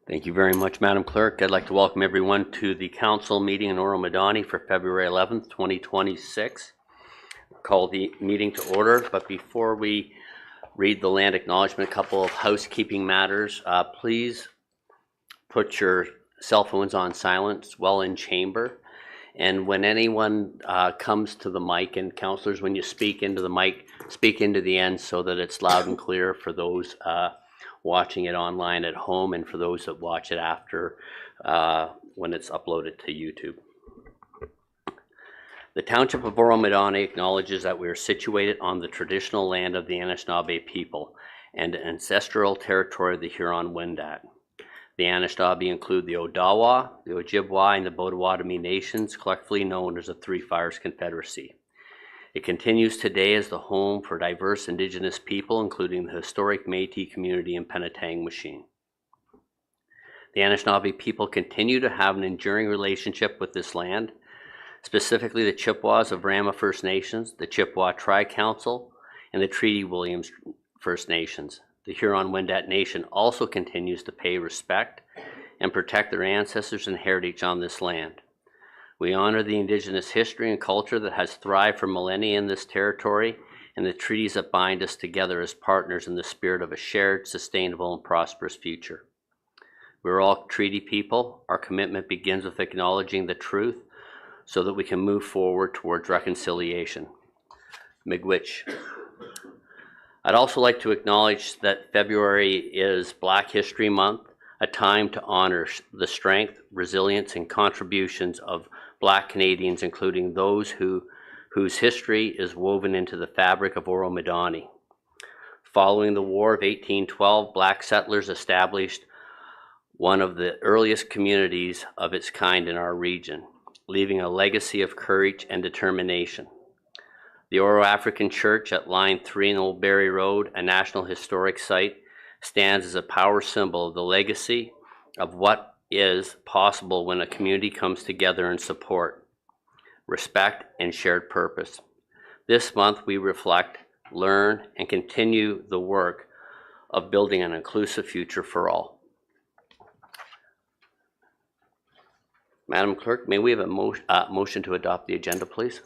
Thank you very much, Madam Clerk. I'd like to welcome everyone to the council meeting in Oro-Medonte for February 11th, 2026. Call the meeting to order, but before we read the land acknowledgement, a couple of housekeeping matters. Please put your cell phones on silent while in chamber. And when anyone comes to the mic, and councillors, when you speak into the mic, speak into the end so that it's loud and clear for those watching it online at home and for those that watch it after when it's uploaded to YouTube. The Township of Oro-Medonte acknowledges that we are situated on the traditional land of the Anishinaabe people and ancestral territory of the Huron-Wendat. The Anishinaabe include the Odawa, the Ojibwa, and the Potawatomi nations, collectively known as the Three Fires Confederacy. It continues today as the home for diverse Indigenous people, including the historic Métis community in Penetang-Machine. The Anishinaabe people continue to have an enduring relationship with this land, specifically the Chippewas of Rama First Nations, the Chippewa Tri-Council, and the Treaty Williams First Nations. The Huron-Wendat Nation also continues to pay respect and protect their ancestors and heritage on this land. We honor the Indigenous history and culture that has thrived for millennia in this territory and the treaties that bind us together as partners in the spirit of a shared, sustainable, and prosperous future. We're all treaty people. Our commitment begins with acknowledging the truth so that we can move forward towards reconciliation. Miigwech. I'd also like to acknowledge that February is Black History Month, a time to honor the strength, resilience, and contributions of Black Canadians, including those whose history is woven into the fabric of Oro-Medonte. Following the War of 1812, Black settlers established one of the earliest communities of its kind in our region, leaving a legacy of courage and determination. The Oro African Church at Line 3 in Old Barry Road, a National Historic Site, stands as a power symbol of the legacy of what is possible when a community comes together in support, respect, and shared purpose. This month we reflect, learn, and continue the work of building an inclusive future for all. Madam Clerk, may we have a motion to adopt the agenda, please?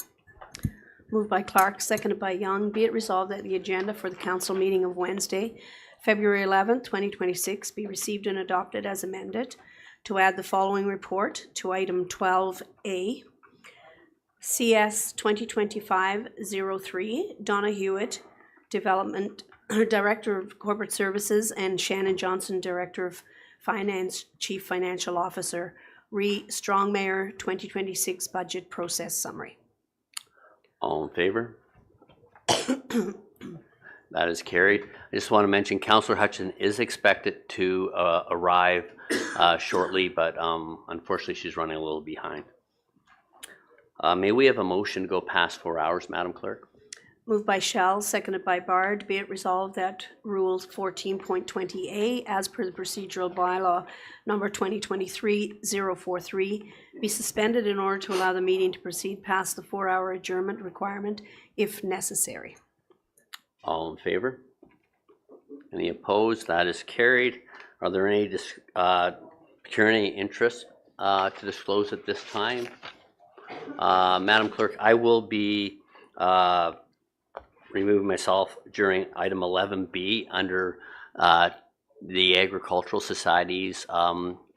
Moved by Clark, seconded by Young. Be it resolved that the agenda for the council meeting of Wednesday, February 11th, 2026 be received and adopted as amended. To add the following report to item 12A. CS 2025-03, Donna Hewitt, Director of Corporate Services, and Shannon Johnson, Director of Finance, Chief Financial Officer, Strongmayer 2026 Budget Process Summary. All in favor? That is carried. I just want to mention Councillor Hutchinson is expected to arrive shortly, but unfortunately she's running a little behind. May we have a motion to go past 4 hours, Madam Clerk? Moved by Shell, seconded by Bard. Be it resolved that Rules 14.20A, as per the procedural bylaw number 2023-043, be suspended in order to allow the meeting to proceed past the 4-hour adjournment requirement if necessary. All in favor? Any opposed? That is carried. Are there any pecuniary interests to disclose at this time? Madam Clerk, I will be removing myself during item 11B under the Agricultural Society's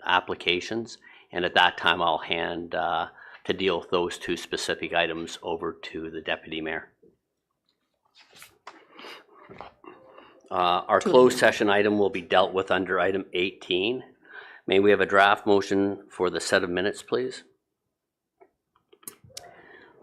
applications, and at that time I'll hand to deal with those two specific items over to the Deputy Mayor. Our closed session item will be dealt with under item 18. May we have a draft motion for the set of minutes, please?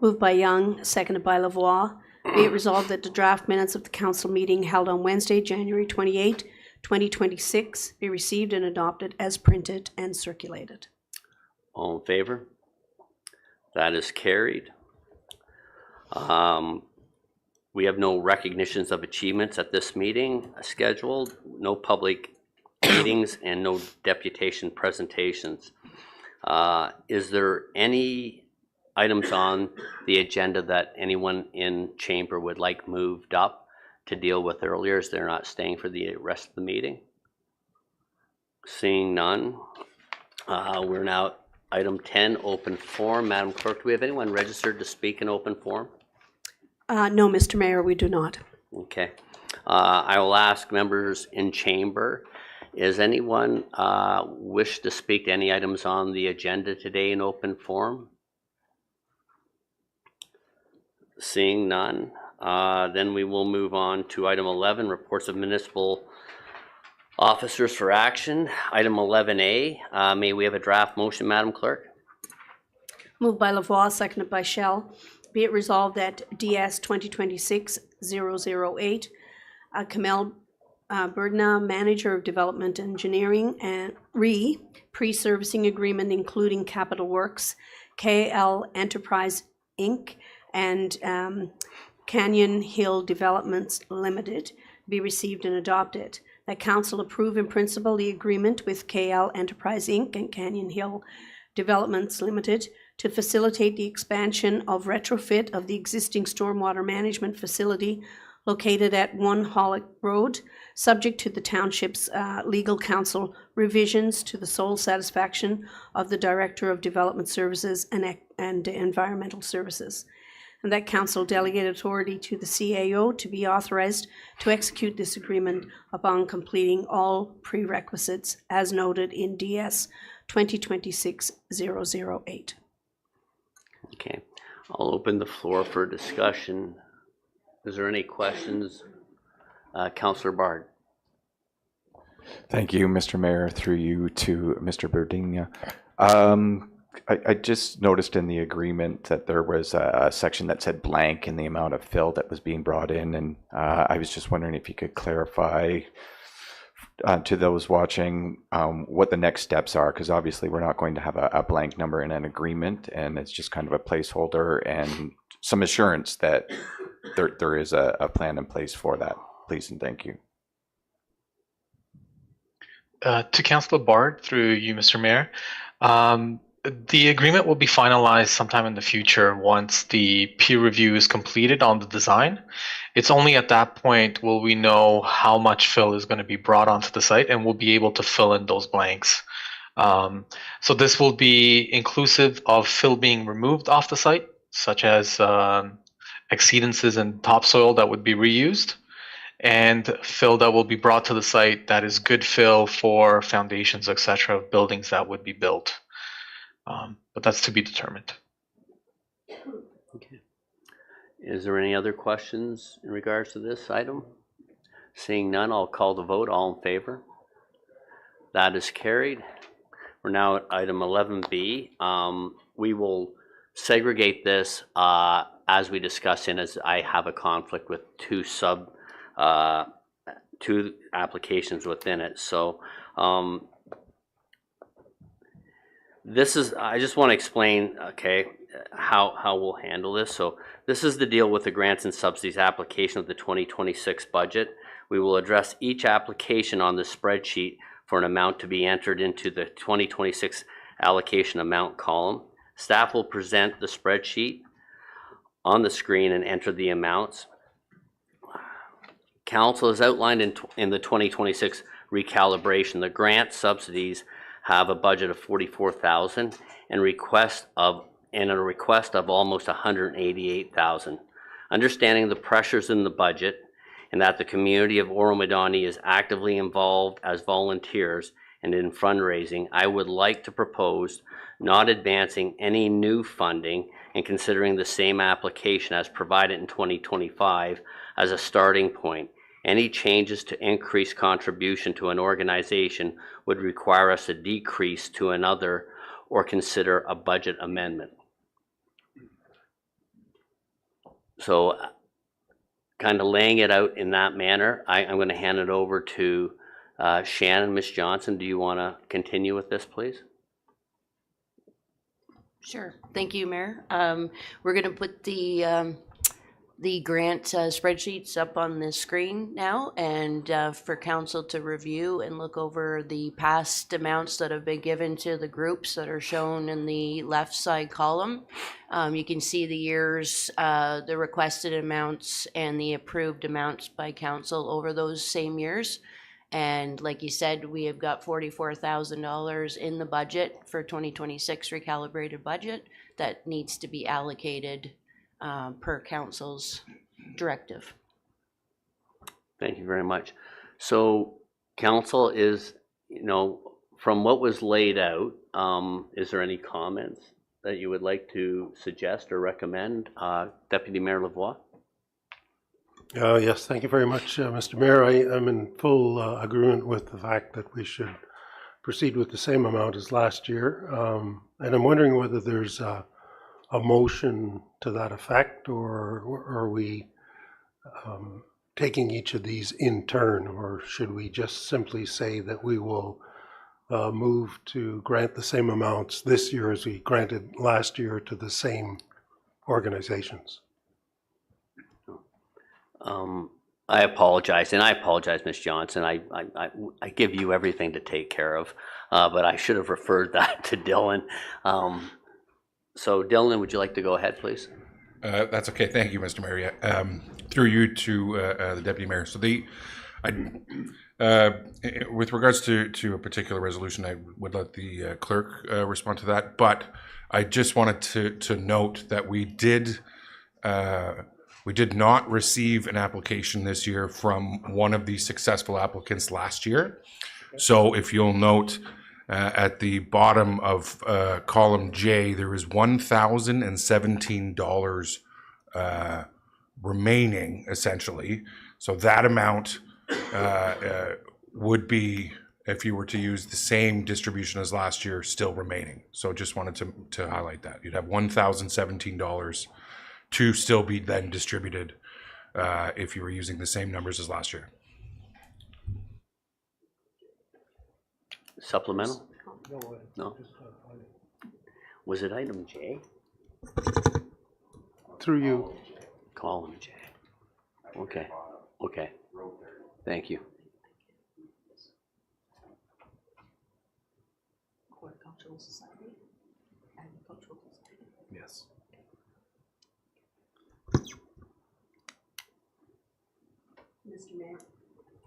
Moved by Young, seconded by Lavoie. Be it resolved that the draft minutes of the council meeting held on Wednesday, January 28, 2026 be received and adopted as printed and circulated. All in favor? That is carried. We have no recognitions of achievements at this meeting scheduled, no public meetings, and no deputation presentations. Is there any items on the agenda that anyone in chamber would like moved up to deal with earlier, as they're not staying for the rest of the meeting? Seeing none, we're now at item 10, open forum. Madam Clerk, do we have anyone registered to speak in open forum? No, Mr. Mayor, we do not. Okay. I will ask members in chamber, is anyone wish to speak to any items on the agenda today in open forum? Seeing none, then we will move on to item 11, reports of municipal officers for action. Item 11A, may we have a draft motion, Madam Clerk? Moved by Lavoie, seconded by Shell. Be it resolved that DS 2026-008, Kamel Burdna, Manager of Development Engineering, and pre-servicing agreement including Capital Works, KL Enterprise Inc., and Canyon Hill Developments Limited be received and adopted. That council approve in principle the agreement with KL Enterprise Inc. and Canyon Hill Developments Limited to facilitate the expansion of retrofit of the existing stormwater management facility located at 1 Hollick Road, subject to the township's legal counsel revisions to the sole satisfaction of the Director of Development Services and Environmental Services. And that council delegate authority to the CAO to be authorized to execute this agreement upon completing all prerequisites as noted in DS 2026-008. Okay, I'll open the floor for discussion. Is there any questions? Councillor Bard. Thank you, Mr. Mayor, through you to Mr. Berdina. I just noticed in the agreement that there was a section that said blank in the amount of fill that was being brought in, and I was just wondering if you could clarify to those watching what the next steps are, because obviously we're not going to have a blank number in an agreement, and it's just kind of a placeholder and some assurance that there is a plan in place for that. Please and thank you. To Councillor Bard, through you, Mr. Mayor, the agreement will be finalized sometime in the future once the peer review is completed on the design. It's only at that point will we know how much fill is going to be brought onto the site, and we'll be able to fill in those blanks. So this will be inclusive of fill being removed off the site, such as exceedances and topsoil that would be reused, and fill that will be brought to the site that is good fill for foundations, etc., of buildings that would be built. But that's to be determined. Okay. Is there any other questions in regards to this item? Seeing none, I'll call the vote. All in favor? That is carried. We're now at item 11B. We will segregate this as we discuss in, as I have a conflict with two applications within it. So this is, I just want to explain, okay, how we'll handle this. So this is the deal with the grants and subsidies application of the 2026 budget. We will address each application on the spreadsheet for an amount to be entered into the 2026 allocation amount column. Staff will present the spreadsheet on the screen and enter the amounts. Council is outlined in the 2026 recalibration. The grant subsidies have a budget of $44,000 and a request of almost $188,000. Understanding the pressures in the budget and that the community of Oro-Medonte is actively involved as volunteers and in fundraising, I would like to propose not advancing any new funding and considering the same application as provided in 2025 as a starting point. Any changes to increase contribution to an organization would require us to decrease to another or consider a budget amendment. So kind of laying it out in that manner, I'm going to hand it over to Shannon. Ms. Johnson, do you want to continue with this, please? Sure. Thank you, Mayor. We're going to put the grant spreadsheets up on the screen now, and for council to review and look over the past amounts that have been given to the groups that are shown in the left side column. You can see the years, the requested amounts and the approved amounts by council over those same years. And like you said, we have got $44,000 in the budget for 2026 recalibrated budget that needs to be allocated per council's directive. Thank you very much. So council is, from what was laid out, is there any comments that you would like to suggest or recommend? Deputy Mayor Lavoie? Yes, thank you very much, Mr. Mayor. I'm in full agreement with the fact that we should proceed with the same amount as last year. And I'm wondering whether there's a motion to that effect, or are we taking each of these in turn, or should we just simply say that we will move to grant the same amounts this year as we granted last year to the same organizations? I apologize, and I apologize, Ms. Johnson. I give you everything to take care of, but I should have referred that to Dylan. So Dylan, would you like to go ahead, please? That's okay. Thank you, Mr. Mayor. Through you to the Deputy Mayor. So with regards to a particular resolution, I would let the clerk respond to that. But I just wanted to note that we did not receive an application this year from one of the successful applicants last year. So if you'll note, at the bottom of column J, there is $1,017 remaining, essentially. So that amount would be, if you were to use the same distribution as last year, still remaining. So just wanted to highlight that. You'd have $1,017 to still be then distributed if you were using the same numbers as last year. Supplemental? No. Was it item J? Through you. Column J. Okay. Okay. Thank you. Horticultural Society, Agricultural Society. Yes.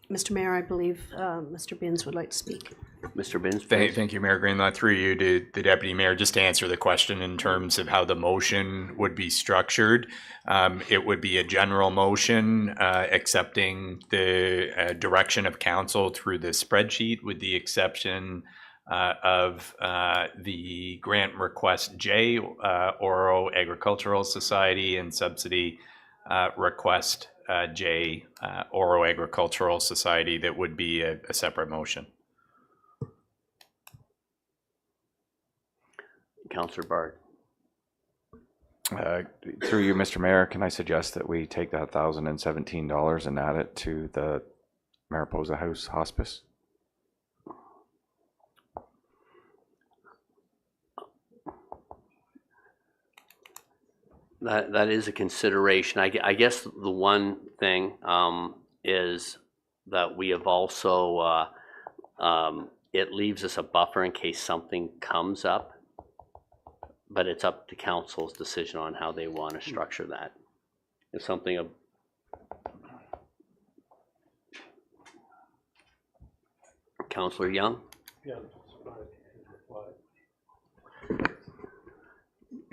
Mr. Mayor, I believe Mr. Binns would like to speak. Mr. Binns, please. Thank you, Mayor Greenlaw. Through you to the Deputy Mayor, just to answer the question in terms of how the motion would be structured. It would be a general motion accepting the direction of council through the spreadsheet, with the exception of the grant request J, Oro Agricultural Society, and subsidy request J, Oro Agricultural Society. That would be a separate motion. Councillor Bard. Through you, Mr. Mayor, can I suggest that we take that $1,017 and add it to the Mariposa House Hospice? That is a consideration. I guess the one thing is that we have also, it leaves us a buffer in case something comes up, but it's up to council's decision on how they want to structure that. If something Councillor Young? Yeah.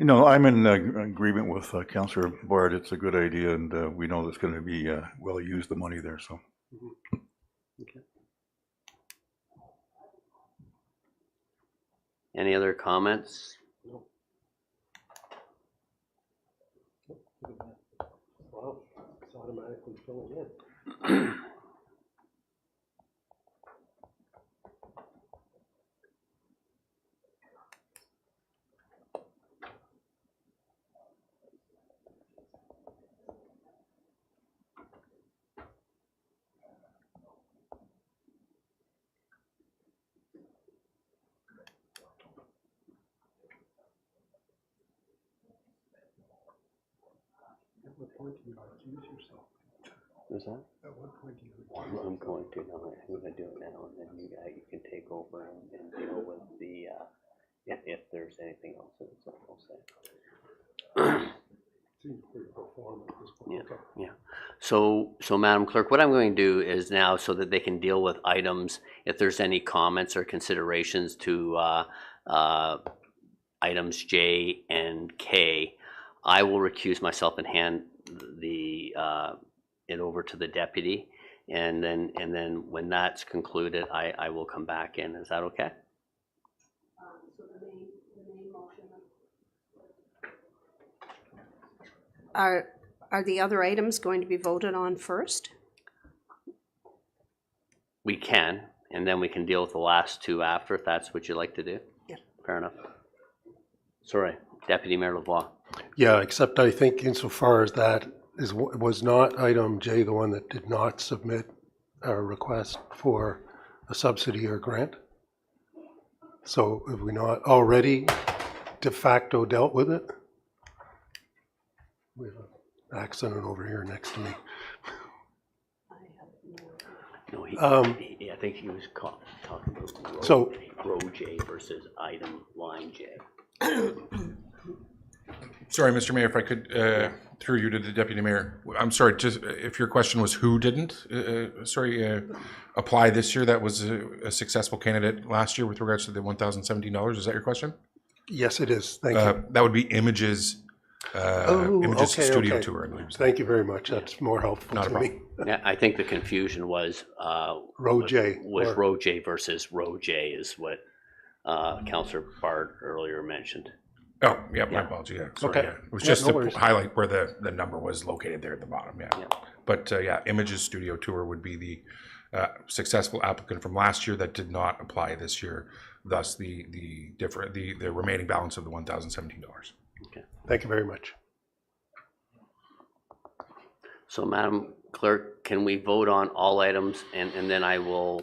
I'm in agreement with Councillor Bard. It's a good idea, and we know it's going to be well used, the money there. So, Okay. Any other comments? Wow, it's automatically filling in. At what point do you accuse yourself? Is that? At what point do you I'm going to now. I'm going to do it now, and then you can take over and deal with the if there's anything else that's also say. Seems pretty pro forma at this point. Yeah, Okay. yeah. So Madam Clerk, what I'm going to do is now, so that they can deal with items, if there's any comments or considerations to items J and K, I will recuse myself and hand it over to the deputy. And then when that's concluded, I will come back in. Is that okay? So the main motion. Are the other items going to be voted on first? We can, and then we can deal with the last two after, if that's what you'd like to do. Yeah. Fair enough. Sorry, Deputy Mayor Lavoie. Yeah, except I think insofar as that was not item J the one that did not submit a request for a subsidy or grant. So have we not already de facto dealt with it? We have an accident over here next to me. No, I think he was talking about row J versus item line J. Sorry, Mr. Mayor, if I could, through you to the Deputy Mayor. I'm sorry, just if your question was who didn't, apply this year that was a successful candidate last year with regards to the $1,017, is that your question? Yes, it is. Thank you. That would be Images, Studio Tour, I believe. Thank you very much. That's more helpful Not a to me. Yeah, I think the confusion was Row J. was row J versus row J is what Councillor Bard earlier mentioned. Oh, yeah, my apology, yeah. Sorry, Okay. yeah. It was Yeah, just no to worries. highlight where the number was located there at the bottom, yeah. Yeah. But yeah, Images Studio Tour would be the successful applicant from last year that did not apply this year, thus the remaining balance of the $1,017. Okay. Thank you very much. So Madam Clerk, can we vote on all items and then I will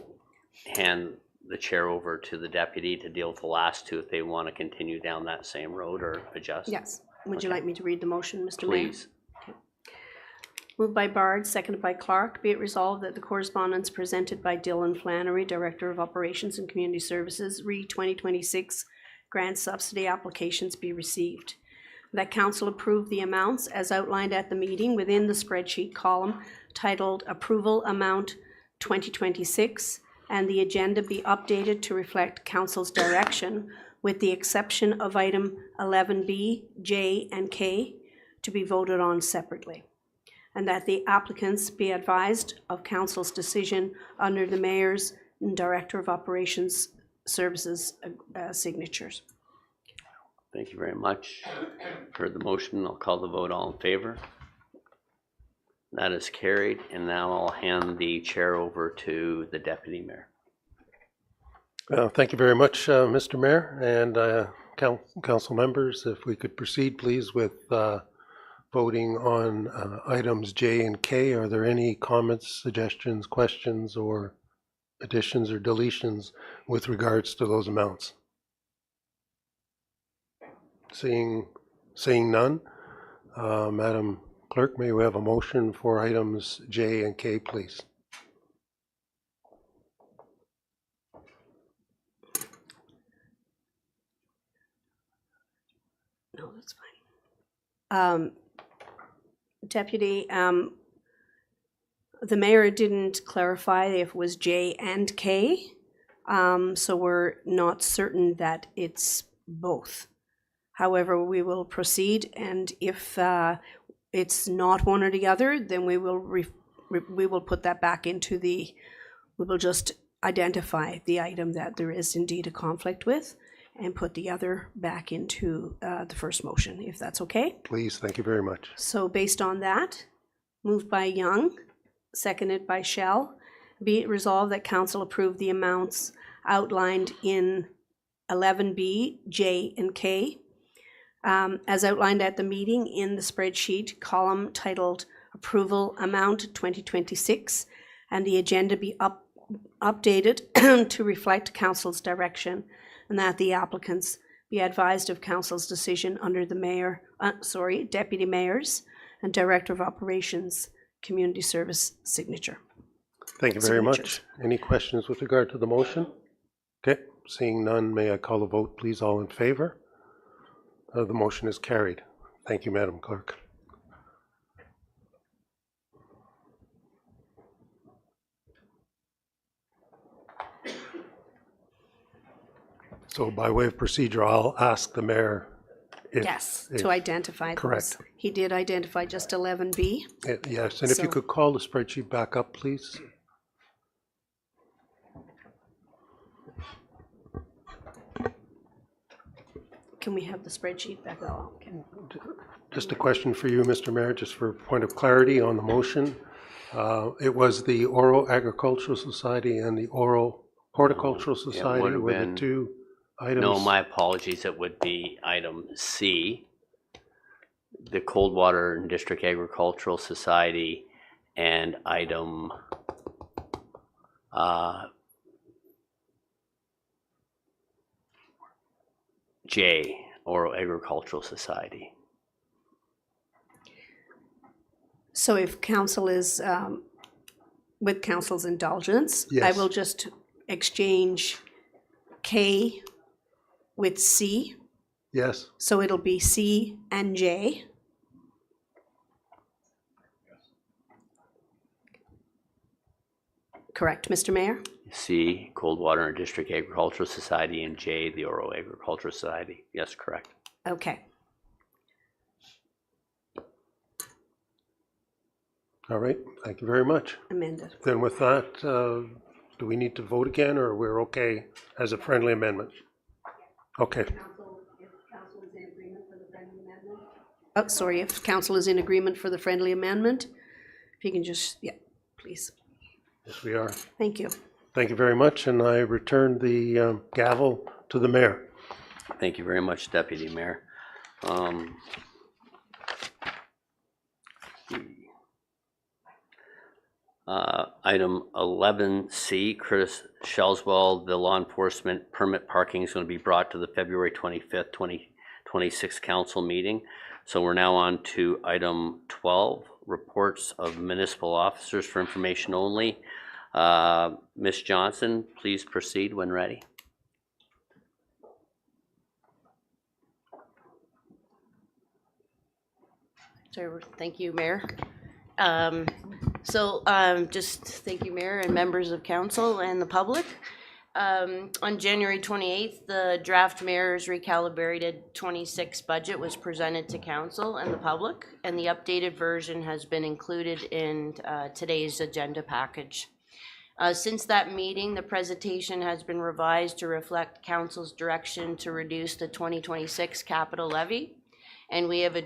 hand the chair over to the deputy to deal with the last two if they want to continue down that same road or adjust? Yes. Would you like me to read the motion, Mr. Mayor? Please. Moved by Bard, seconded by Clark. Be it resolved that the correspondence presented by Dylan Flannery, Director of Operations and Community Services, re 2026 grant subsidy applications be received. That council approve the amounts as outlined at the meeting within the spreadsheet column titled Approval Amount 2026, and the agenda be updated to reflect council's direction with the exception of item 11B, J, and K to be voted on separately. And that the applicants be advised of council's decision under the mayor's and Director of Operations Services signatures. Thank you very much. Heard the motion. I'll call the vote. All in favor? That is carried. And now I'll hand the chair over to the deputy mayor. Thank you very much, Mr. Mayor and council members. If we could proceed, please, with voting on items J and K. Are there any comments, suggestions, questions, or additions or deletions with regards to those amounts? Seeing none, Madam Clerk, may we have a motion for items J and K, please? No, that's fine. Deputy, the mayor didn't clarify if it was J and K, so we're not certain that it's both. However, we will proceed, and if it's not one or the other, then we will put that back into we will just identify the item that there is indeed a conflict with and put the other back into the first motion, if that's okay. Please, thank you very much. So based on that, moved by Young, seconded by Shell, be it resolved that council approve the amounts outlined in 11B, J, and K, as outlined at the meeting in the spreadsheet column titled Approval Amount 2026, and the agenda be updated to reflect council's direction, and that the applicants be advised of council's decision under the deputy mayor's and Director of Operations Community Service signature. Thank you very much. Any questions with regard to the motion? Okay, seeing none, may I call a vote, please? All in favor? The motion is carried. Thank you, Madam Clerk. So by way of procedure, I'll ask the mayor if. Yes, if- to identify those. Correct. He did identify just 11B. Yes, and if you So- could call the spreadsheet back up, please. Can we have the spreadsheet back? Oh, okay. Just a question for you, Mr. Mayor, just for point of clarity on the motion. It was the Oro-Agricultural Society and the Oro-Horticultural Society would've were the been- two items. No, my apologies. It would be item C, the Coldwater and District Agricultural Society, and item J, Oro Agricultural Society. So if council is, with council's indulgence, I Yes. will just exchange K with C. Yes, So it'll be C and J. Correct, Mr. Mayor? C, Coldwater and District Agricultural Society, and J, the Oro Agricultural Society. Yes, correct. Okay. all right, thank you very much. Amended. Then with that, do we need to vote again, or we're okay as a friendly amendment? Okay, Oh, sorry, if council is in agreement for the friendly amendment, if you can just, yeah, please. yes, we are. Thank you. Thank you very much, and I return the gavel to the mayor. Thank you very much, Deputy Mayor. Item 11C, Curtis Shelswell, the law enforcement permit parking is going to be brought to the February 25th, 2026 council meeting. So we're now on to item 12, reports of municipal officers for information only. Ms. Johnson, please proceed when ready. So, thank you, Mayor. Just thank you, Mayor, and members of council and the public. On January 28th, the draft mayor's recalibrated 26 budget was presented to council and the public, and the updated version has been included in today's agenda package. Since that meeting, the presentation has been revised to reflect council's direction to reduce the 2026 capital levy, and we have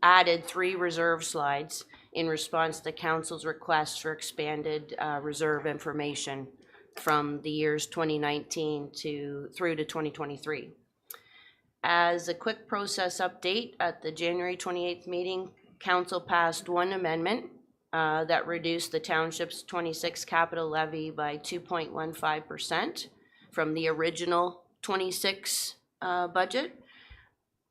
added 3 reserve slides in response to council's request for expanded reserve information from the years 2019 through to 2023. As a quick process update, at the January 28th meeting, council passed one amendment that reduced the township's 26 capital levy by 2.15% from the original 26 budget.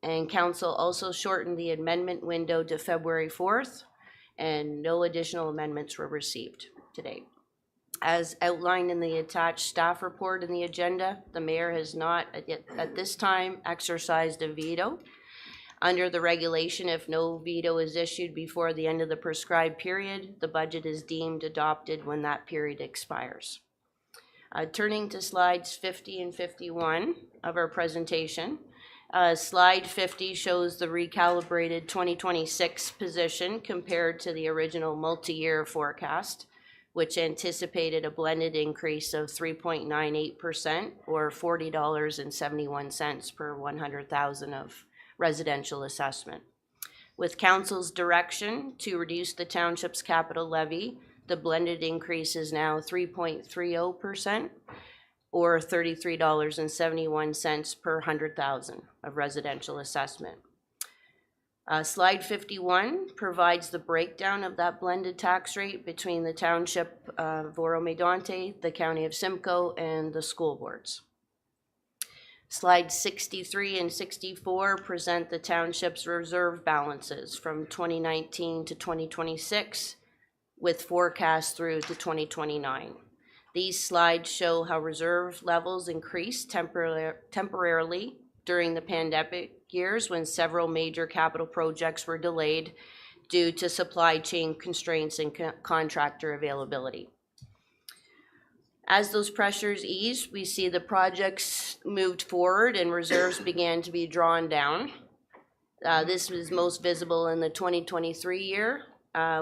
And council also shortened the amendment window to February 4th, and no additional amendments were received today. As outlined in the attached staff report in the agenda, the mayor has not at this time exercised a veto. Under the regulation, if no veto is issued before the end of the prescribed period, the budget is deemed adopted when that period expires. Turning to slides 50 and 51 of our presentation, slide 50 shows the recalibrated 2026 position compared to the original multi-year forecast, which anticipated a blended increase of 3.98% or $40.71 per 100,000 of residential assessment. With council's direction to reduce the township's capital levy, the blended increase is now 3.30% or $33.71 per 100,000 of residential assessment. Slide 51 provides the breakdown of that blended tax rate between the township of Oro-Medonte, the county of Simcoe, and the school boards. Slides 63 and 64 present the township's reserve balances from 2019 to 2026 with forecasts through to 2029. These slides show how reserve levels increased temporarily during the pandemic years when several major capital projects were delayed due to supply chain constraints and contractor availability. As those pressures eased, we see the projects moved forward and reserves began to be drawn down. This was most visible in the 2023 year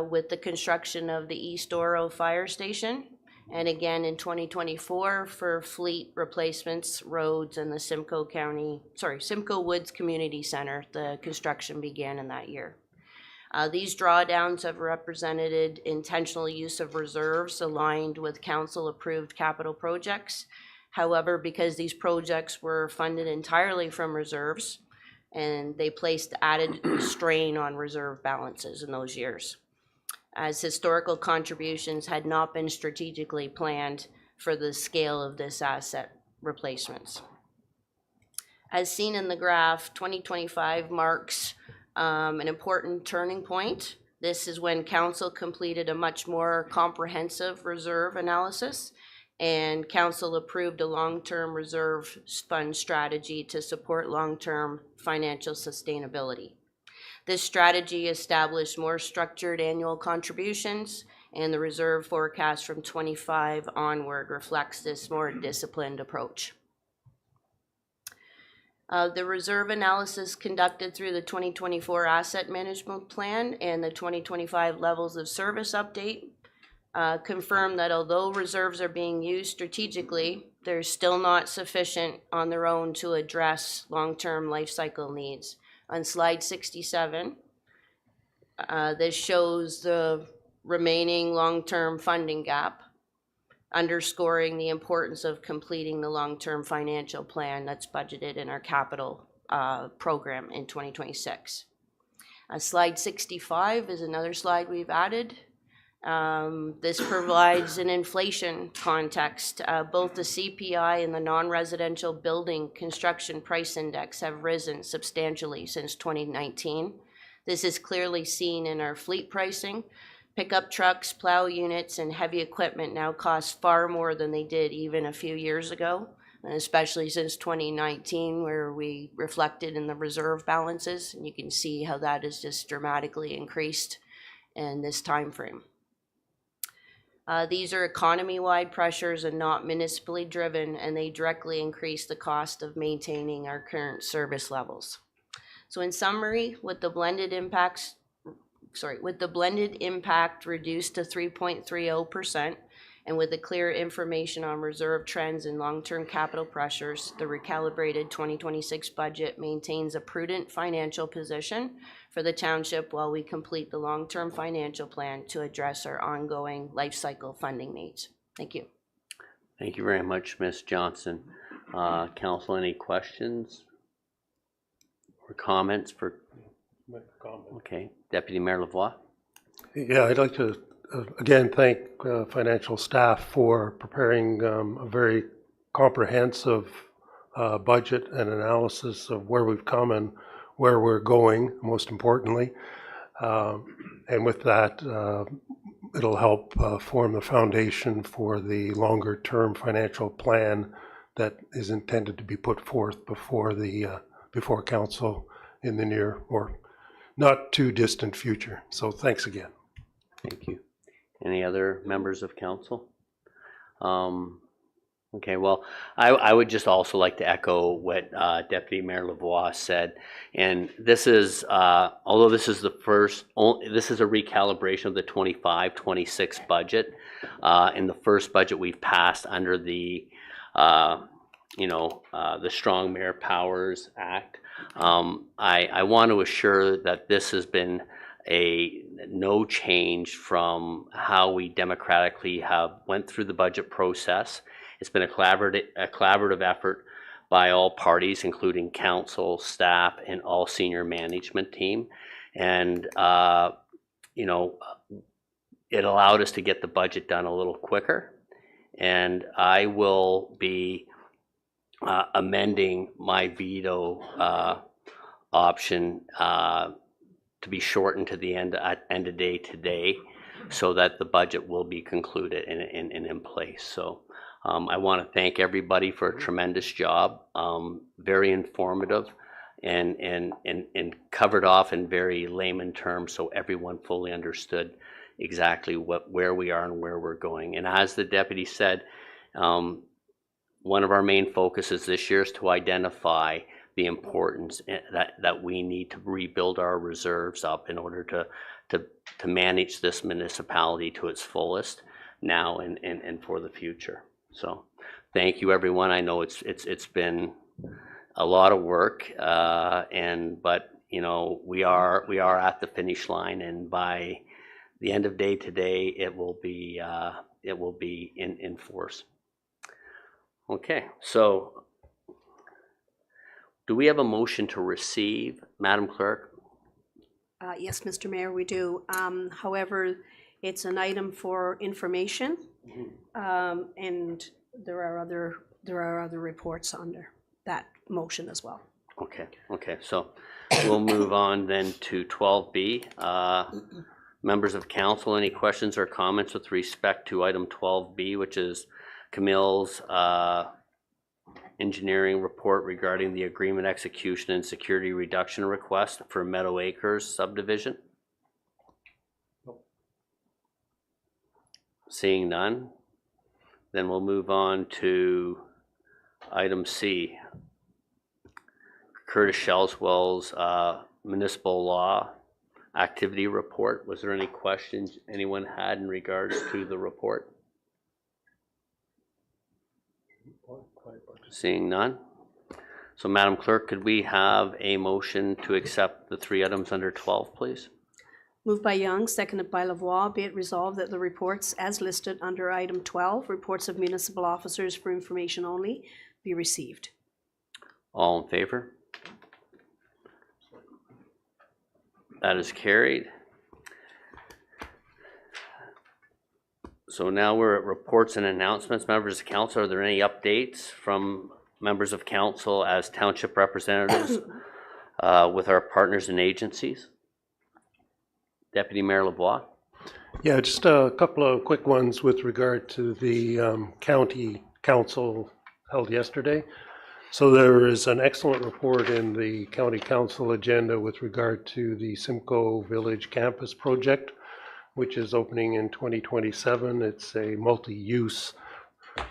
with the construction of the East Oro Fire Station, and again in 2024 for fleet replacements, roads, and the Simcoe Woods Community Center. The construction began in that year. These drawdowns have represented intentional use of reserves aligned with council-approved capital projects. However, because these projects were funded entirely from reserves, and they placed added strain on reserve balances in those years, as historical contributions had not been strategically planned for the scale of this asset replacements. As seen in the graph, 2025 marks an important turning point. This is when council completed a much more comprehensive reserve analysis, and council approved a long-term reserve fund strategy to support long-term financial sustainability. This strategy established more structured annual contributions, and the reserve forecast from 25 onward reflects this more disciplined approach. The reserve analysis conducted through the 2024 asset management plan and the 2025 levels of service update confirm that although reserves are being used strategically, they're still not sufficient on their own to address long-term life cycle needs. On slide 67, this shows the remaining long-term funding gap, underscoring the importance of completing the long-term financial plan that's budgeted in our capital program in 2026. Slide 65 is another slide we've added. This provides an inflation context. Both the CPI and the non-residential building construction price index have risen substantially since 2019. This is clearly seen in our fleet pricing. Pickup trucks, plow units, and heavy equipment now cost far more than they did even a few years ago, and especially since 2019, where we reflected in the reserve balances. And you can see how that has just dramatically increased in this time frame. These are economy-wide pressures and not municipally driven, and they directly increase the cost of maintaining our current service levels. So in summary, with the blended impact reduced to 3.30%, and with the clear information on reserve trends and long-term capital pressures, the recalibrated 2026 budget maintains a prudent financial position for the township while we complete the long-term financial plan to address our ongoing life cycle funding needs. Thank you. Thank you very much, Ms. Johnson. Council, any questions or comments for? Okay, Deputy Mayor Lavoie. Yeah, I'd like to again thank financial staff for preparing a very comprehensive budget and analysis of where we've come and where we're going, most importantly. And with that, it'll help form the foundation for the longer term financial plan that is intended to be put forth before council in the near or not too distant future. So thanks again. Thank you. Any other members of council? Okay, well, I would just also like to echo what Deputy Mayor Lavoie said. And this is, although this is this is a recalibration of the 25-26 budget. In the first budget we've passed under the, the Strong Mayor Powers Act. I want to assure that this has been no change from how we democratically have went through the budget process. It's been a collaborative effort by all parties, including council, staff, and all senior management team. And, it allowed us to get the budget done a little quicker. And I will be amending my veto option to be shortened to the end of day today, so that the budget will be concluded and in place. So I want to thank everybody for a tremendous job, very informative, and covered off in very layman terms, so everyone fully understood exactly where we are and where we're going. And as the deputy said, One of our main focuses this year is to identify the importance that we need to rebuild our reserves up in order to manage this municipality to its fullest now and for the future. So thank you, everyone. I know it's been a lot of work, but you know, we are at the finish line, and by the end of day today, it will be in force. Okay, so do we have a motion to receive, Madam Clerk? Yes, Mr. Mayor, we do. However, it's an item for information, and there are other reports under that motion as well. Okay, so we'll move on then to 12B. Members of council, any questions or comments with respect to item 12B, which is Camille's engineering report regarding the agreement execution and security reduction request for Meadow Acres subdivision? Seeing none, then we'll move on to item C. Curtis Shelswell's municipal law activity report. Was there any questions anyone had in regards to the report? Seeing none. So Madam Clerk, could we have a motion to accept the 3 items under 12, please? Moved by Young, seconded by Lavoie. Be it resolved that the reports as listed under item 12, reports of municipal officers for information only, be received. All in favor? That is carried. So now we're at reports and announcements. Members of council, are there any updates from members of council as township representatives with our partners and agencies? Deputy Mayor Lavoie. Yeah, just a couple of quick ones with regard to the county council held yesterday. So there is an excellent report in the county council agenda with regard to the Simcoe Village Campus project, which is opening in 2027. It's a multi-use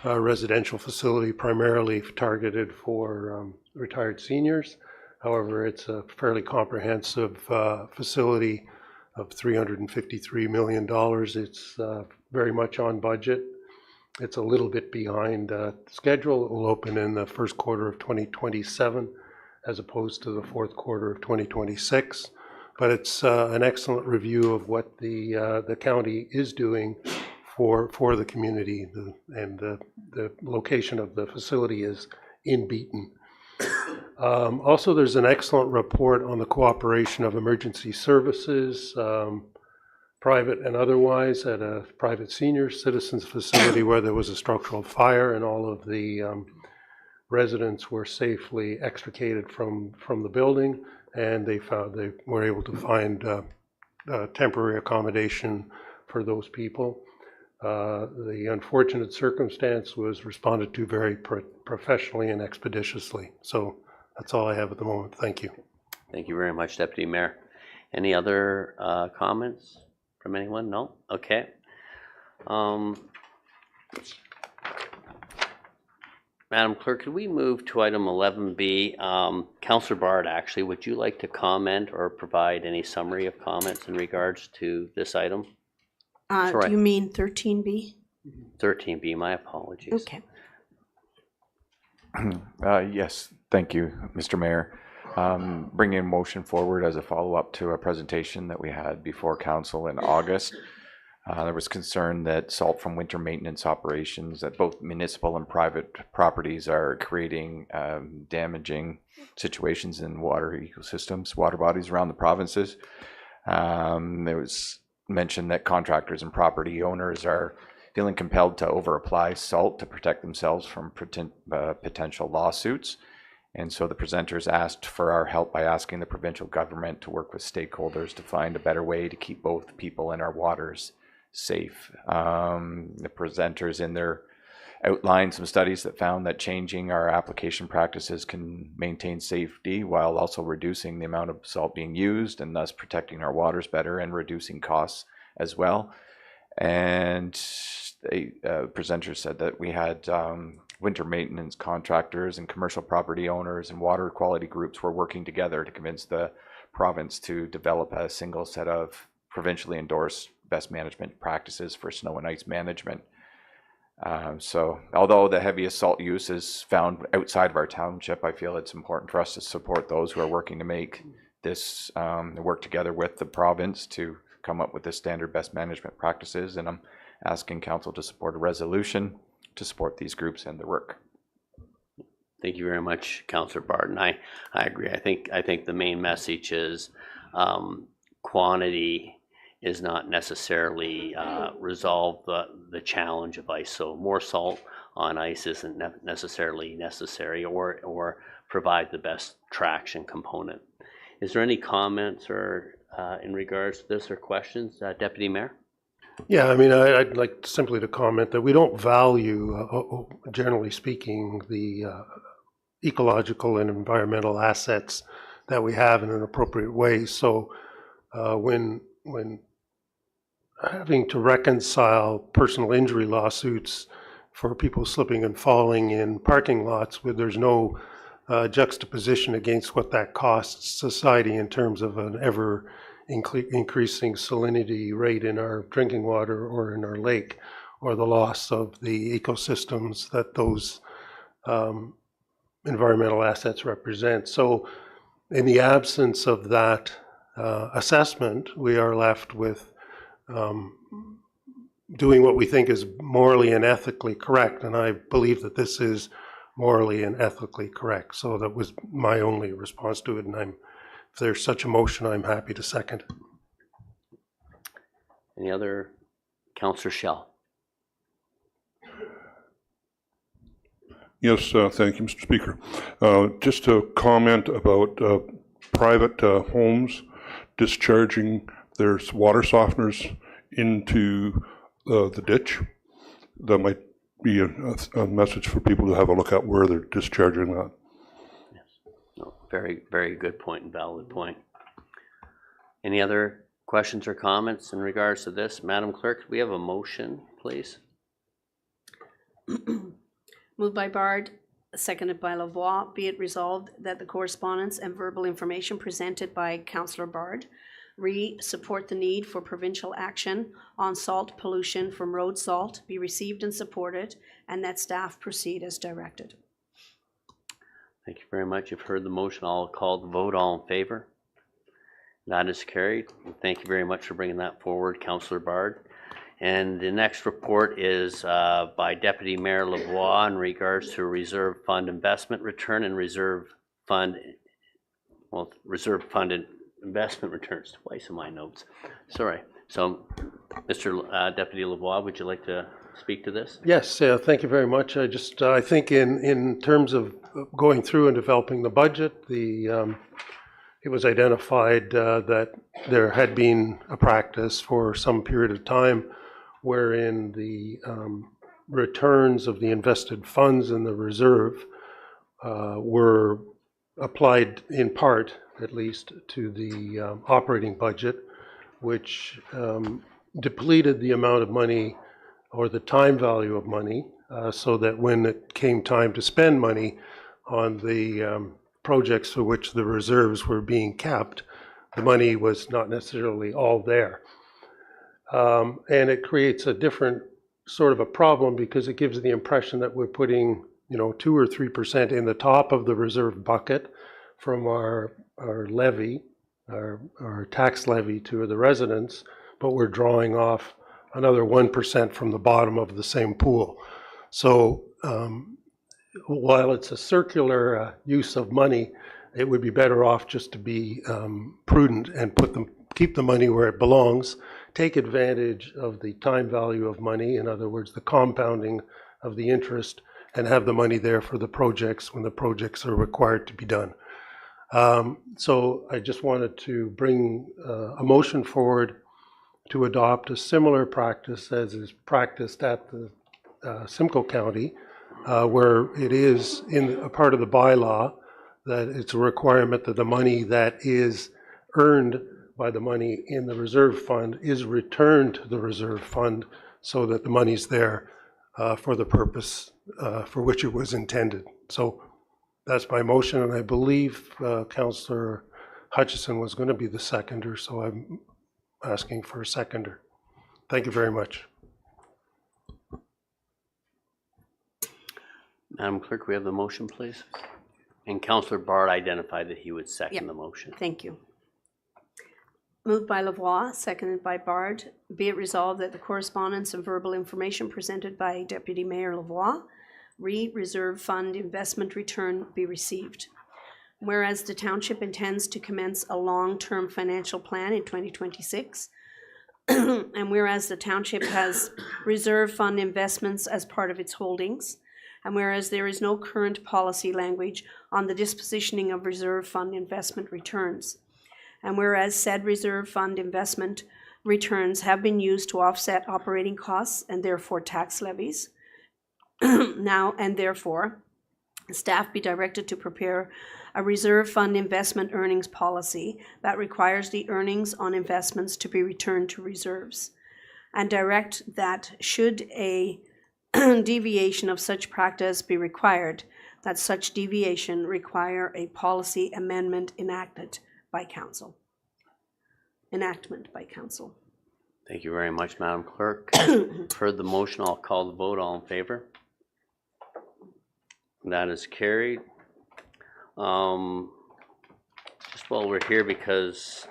residential facility primarily targeted for retired seniors. However, it's a fairly comprehensive facility of $353 million. It's very much on budget. It's a little bit behind schedule. It will open in the first quarter of 2027 as opposed to the fourth quarter of 2026. But it's an excellent review of what the county is doing for the community, and the location of the facility is in Beaton. Also, there's an excellent report on the cooperation of emergency services, private and otherwise, at a private senior citizens facility where there was a structural fire and all of the residents were safely extricated from the building, and they were able to find temporary accommodation for those people. The unfortunate circumstance was responded to very professionally and expeditiously. So that's all I have at the moment. Thank you. Thank you very much, Deputy Mayor. Any other comments from anyone? No? Okay. Madam Clerk, could we move to item 11B? Councillor Bard, actually, would you like to comment or provide any summary of comments in regards to this item? Do you mean 13B? 13B, my apologies. Okay. Yes, thank you, Mr. Mayor. Bringing a motion forward as a follow-up to a presentation that we had before council in August. There was concern that salt from winter maintenance operations at both municipal and private properties are creating damaging situations in water ecosystems, water bodies around the provinces. There was mentioned that contractors and property owners are feeling compelled to over-apply salt to protect themselves from potential lawsuits. And so the presenters asked for our help by asking the provincial government to work with stakeholders to find a better way to keep both people and our waters safe. The presenters in their outlined some studies that found that changing our application practices can maintain safety while also reducing the amount of salt being used and thus protecting our waters better and reducing costs as well. And presenter said that we had winter maintenance contractors and commercial property owners and water quality groups were working together to convince the province to develop a single set of provincially endorsed best management practices for snow and ice management. So although the heaviest salt use is found outside of our township, I feel it's important for us to support those who are working to make this, work together with the province to come up with the standard best management practices. And I'm asking council to support a resolution to support these groups and their work. Thank you very much, Councillor Barton. I agree. I think the main message is quantity is not necessarily resolve the challenge of ice. So more salt on ice isn't necessarily necessary or provide the best traction component. Is there any comments or in regards to this or questions, Deputy Mayor? Yeah, I mean, I'd like simply to comment that we don't value, generally speaking, the ecological and environmental assets that we have in an appropriate way. So when having to reconcile personal injury lawsuits for people slipping and falling in parking lots where there's no juxtaposition against what that costs society in terms of an ever increasing salinity rate in our drinking water or in our lake, or the loss of the ecosystems that those environmental assets represent. So in the absence of that assessment, we are left with doing what we think is morally and ethically correct. And I believe that this is morally and ethically correct. So that was my only response to it. And if there's such a motion, I'm happy to second. Any other? Councillor Schell. Yes, thank you, Mr. Speaker. Just to comment about private homes discharging their water softeners into the ditch. That might be a message for people to have a look at where they're discharging that. Yes. No, very, very good point and valid point. Any other questions or comments in regards to this? Madam Clerk, we have a motion, please. Moved by Bard, seconded by Lavoie. Be it resolved that the correspondence and verbal information presented by Councillor Bard support the need for provincial action on salt pollution from road salt be received and supported, and that staff proceed as directed. Thank you very much. You've heard the motion. I'll call the vote. All in favor? That is carried. Thank you very much for bringing that forward, Councillor Bard. And the next report is by Deputy Mayor Lavoie in regards to reserve fund investment return and reserve fund investment returns. Twice in my notes. Sorry. So, Mr. Deputy Lavoie, would you like to speak to this? Yes, thank you very much. I think in terms of going through and developing the budget, it was identified that there had been a practice for some period of time wherein the returns of the invested funds in the reserve were applied in part, at least, to the operating budget, which depleted the amount of money or the time value of money, so that when it came time to spend money on the projects for which the reserves were being kept, the money was not necessarily all there. And it creates a different sort of a problem because it gives the impression that we're putting 2 or 3% in the top of the reserve bucket from our levy, our tax levy to the residents, but we're drawing off another 1% from the bottom of the same pool. So while it's a circular use of money, it would be better off just to be prudent and keep the money where it belongs, take advantage of the time value of money, in other words, the compounding of the interest, and have the money there for the projects when the projects are required to be done. So I just wanted to bring a motion forward to adopt a similar practice as is practiced at the Simcoe County, where it is in a part of the bylaw that it's a requirement that the money that is earned by the money in the reserve fund is returned to the reserve fund so that the money's there for the purpose for which it was intended. So that's my motion, and I believe Councillor Hutchison was going to be the seconder, so I'm asking for a seconder. Thank you very much. Madam Clerk, we have the motion, please. And Councillor Bard identified that he would second the motion. Thank you. Moved by Lavoie, seconded by Bard. Be it resolved that the correspondence and verbal information presented by Deputy Mayor Lavoie, Reserve Fund investment return be received. Whereas the township intends to commence a long-term financial plan in 2026, and whereas the township has reserve fund investments as part of its holdings, and whereas there is no current policy language on the dispositioning of reserve fund investment returns, and whereas said reserve fund investment returns have been used to offset operating costs and therefore tax levies, now and therefore staff be directed to prepare a reserve fund investment earnings policy that requires the earnings on investments to be returned to reserves, and direct that should a deviation of such practice be required, that such deviation require a policy amendment enactment by council. Thank you very much, Madam Clerk. For the motion, I'll call the vote. All in favor? That is carried. Just while we're here, because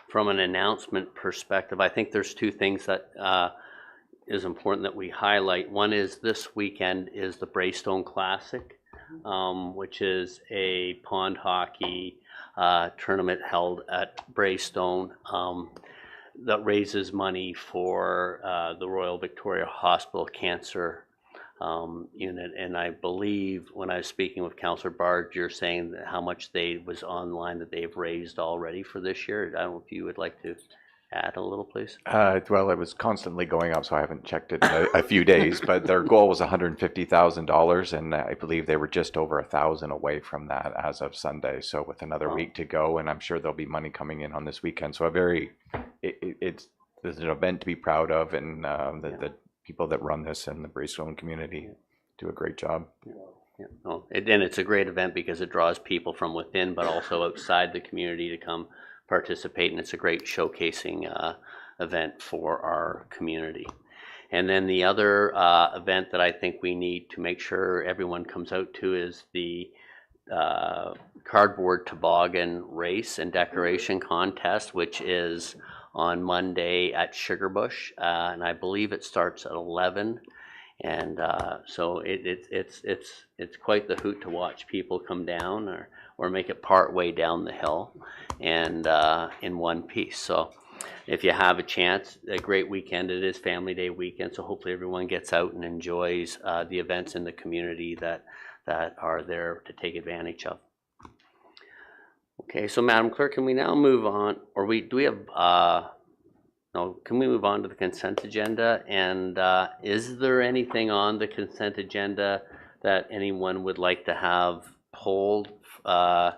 from an announcement perspective, I think there's two things that is important that we highlight. One is this weekend is the Braystone Classic, which is a pond hockey tournament held at Braystone that raises money for the Royal Victoria Hospital Cancer Unit. And I believe when I was speaking with Councillor Bard, you're saying that how much was online that they've raised already for this year. I don't know if you would like to add a little, please. Well, it was constantly going up, so I haven't checked it in a few days, but their goal was $150,000, and I believe they were just over 1,000 away from that as of Sunday. So with another week to go, and I'm sure there'll be money coming in on this weekend. So it's an event to be proud of, and the people that run this and the Braystone community do a great job. Yeah. Oh, and it's a great event because it draws people from within, but also outside the community to come participate, and it's a great showcasing event for our community. And then the other event that I think we need to make sure everyone comes out to is the cardboard toboggan race and decoration contest, which is on Monday at Sugarbush, and I believe it starts at 11. And so it's quite the hoot to watch people come down or make it part way down the hill and in one piece. So if you have a chance, a great weekend. It is Family Day weekend, so hopefully everyone gets out and enjoys the events in the community that are there to take advantage of. Okay, so Madam Clerk, can we now move on, or do we have no, can we move on to the consent agenda? And is there anything on the consent agenda that anyone would like to have pulled to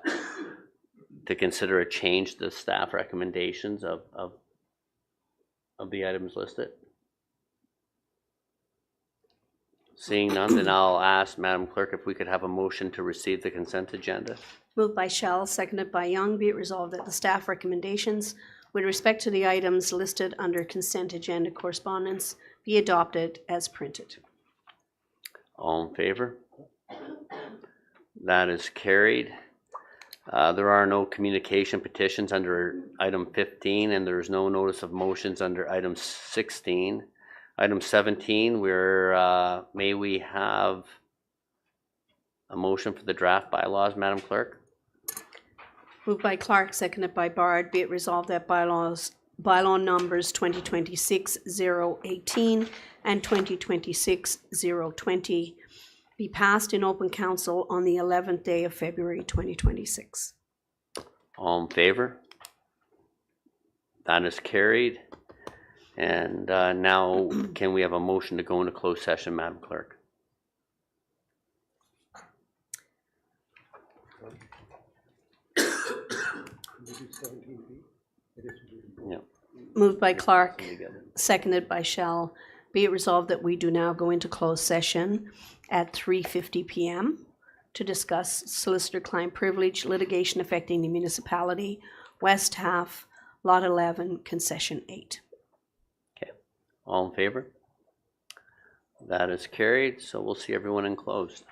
consider a change to the staff recommendations of the items listed? Seeing none, then I'll ask Madam Clerk if we could have a motion to receive the consent agenda. Moved by Shell, seconded by Young. Be it resolved that the staff recommendations with respect to the items listed under consent agenda correspondence be adopted as printed. All in favor? That is carried. There are no communication petitions under item 15, and there is no notice of motions under item 16. Item 17, may we have a motion for the draft bylaws, Madam Clerk? Moved by Clark, seconded by Bard. Be it resolved that bylaw numbers 2026-018 and 2026-020 be passed in open council on the 11th day of February 2026. All in favor? That is carried. And now can we have a motion to go into closed session, Madam Clerk? It is 17B. It is Yeah. Moved by Clark, seconded by Shell. Be it resolved that we do now go into closed session at 3:50 PM to discuss solicitor-client privilege litigation affecting the municipality, West Half, Lot 11, Concession 8. Okay, all in favor? That is carried, so we'll see everyone in closed.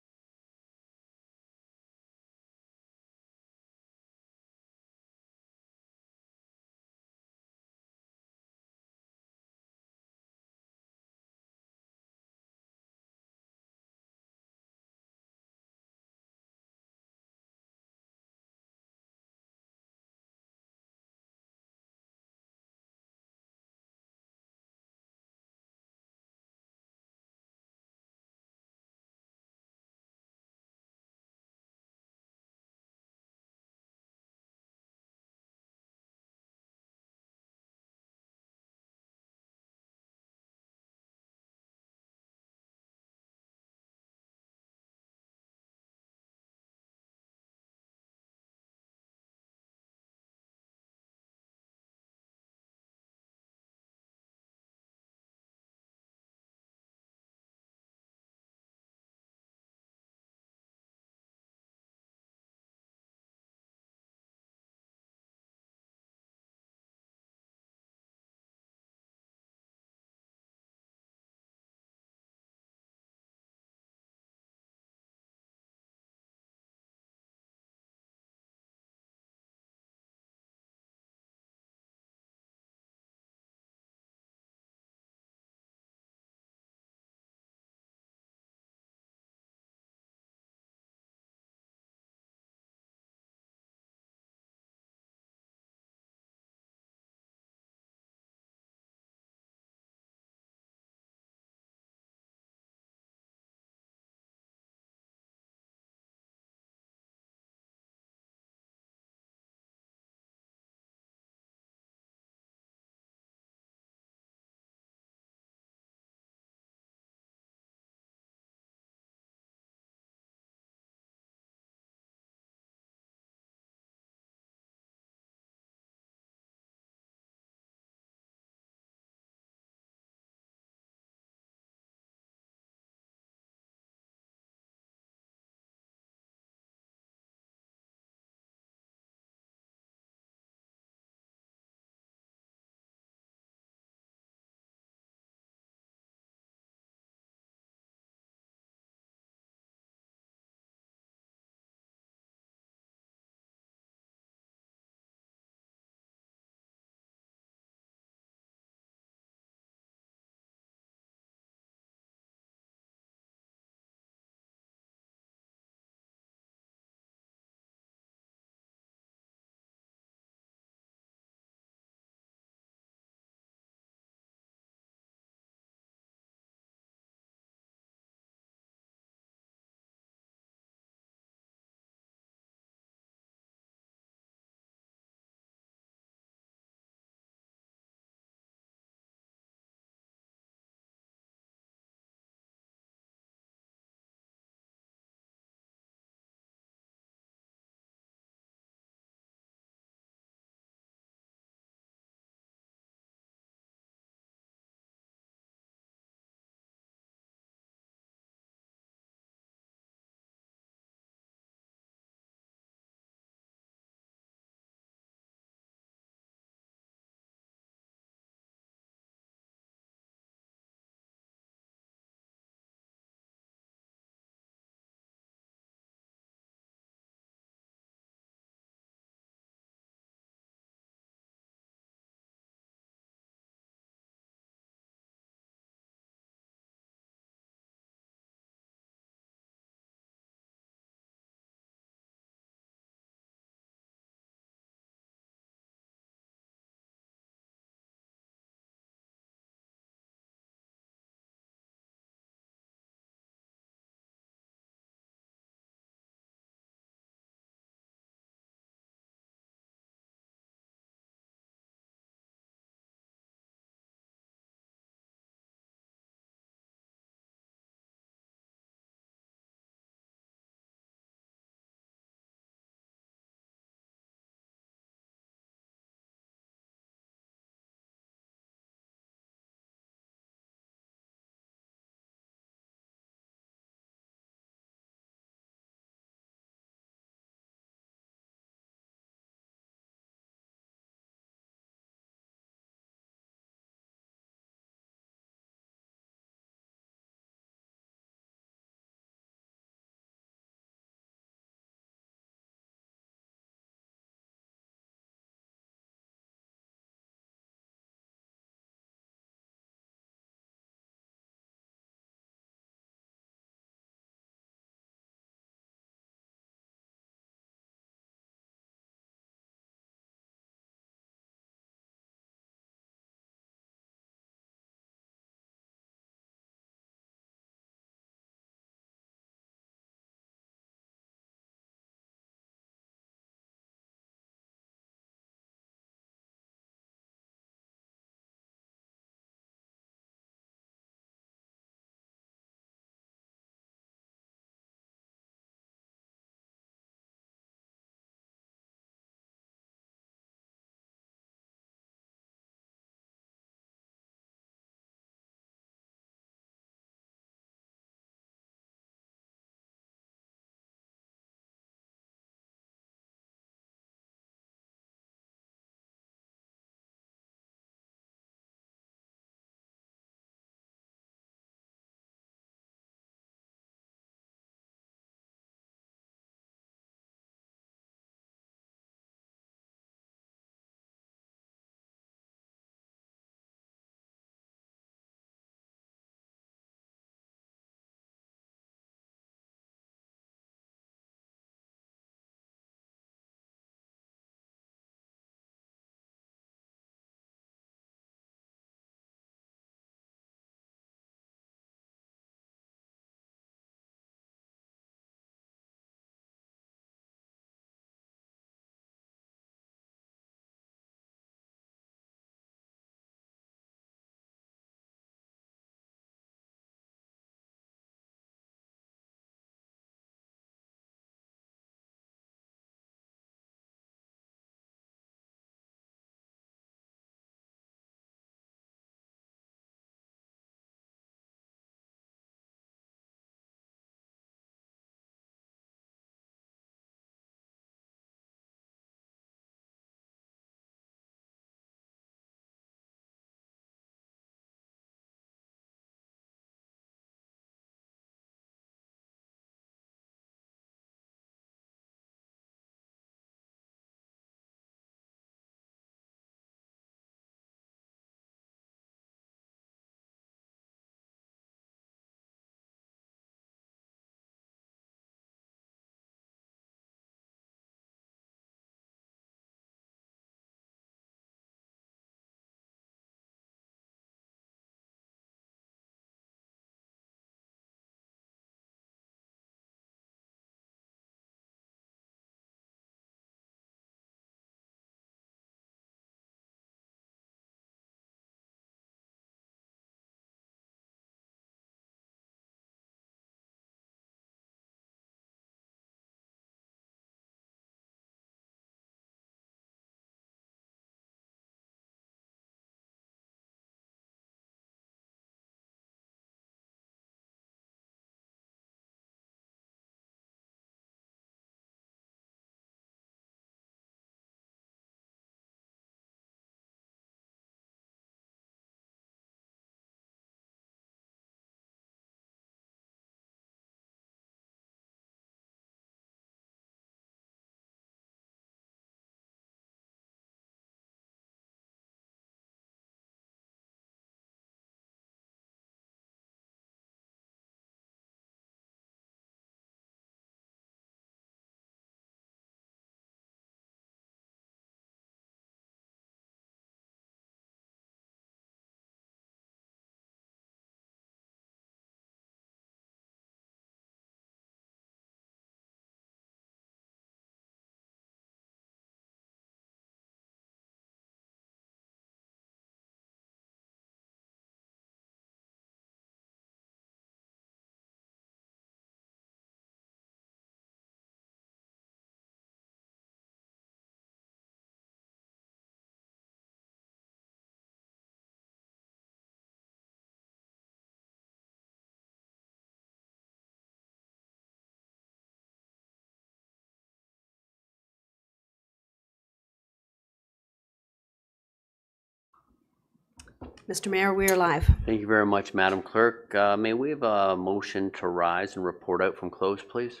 Mr. Mayor, we are live. Thank you very much, Madam Clerk. May we have a motion to rise and report out from close, please?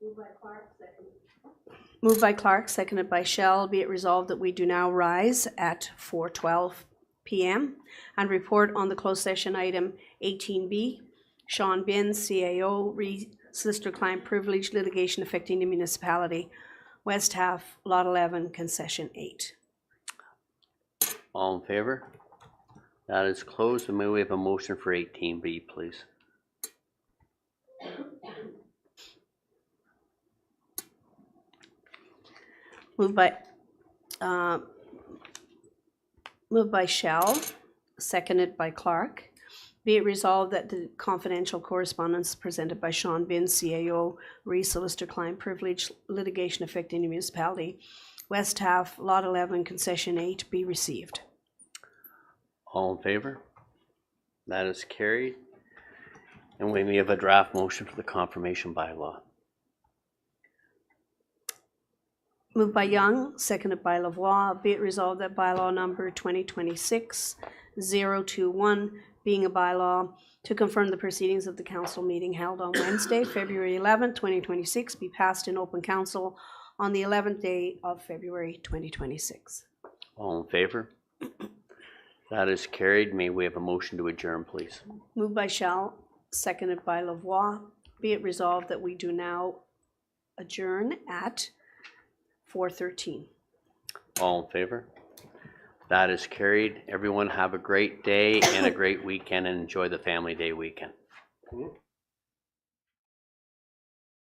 Moved by Clark, seconded by Shell. Be it resolved that we do now rise at 4:12 p.m. and report on the closed session item 18B, Sean Binns, CAO, solicitor-client privilege litigation affecting the municipality, West Half, Lot 11, Concession 8. All in favor? That is closed, and may we have a motion for 18B, please? Moved by Shell, seconded by Clark. Be it resolved that the confidential correspondence presented by Sean Binns, CAO, solicitor client privilege litigation affecting the municipality, West Half, Lot 11, Concession 8, be received. All in favor? That is carried. And we may have a draft motion for the confirmation bylaw. Moved by Young, seconded by Lavoie. Be it resolved that bylaw number 2026-021, being a bylaw to confirm the proceedings of the council meeting held on Wednesday, February 11, 2026, be passed in open council on the 11th day of February 2026. All in favor? That is carried. May we have a motion to adjourn, please? Moved by Shell, seconded by Lavoie. Be it resolved that we do now adjourn at 4:13. All in favor? That is carried. Everyone have a great day and a great weekend, and enjoy the Family Day weekend.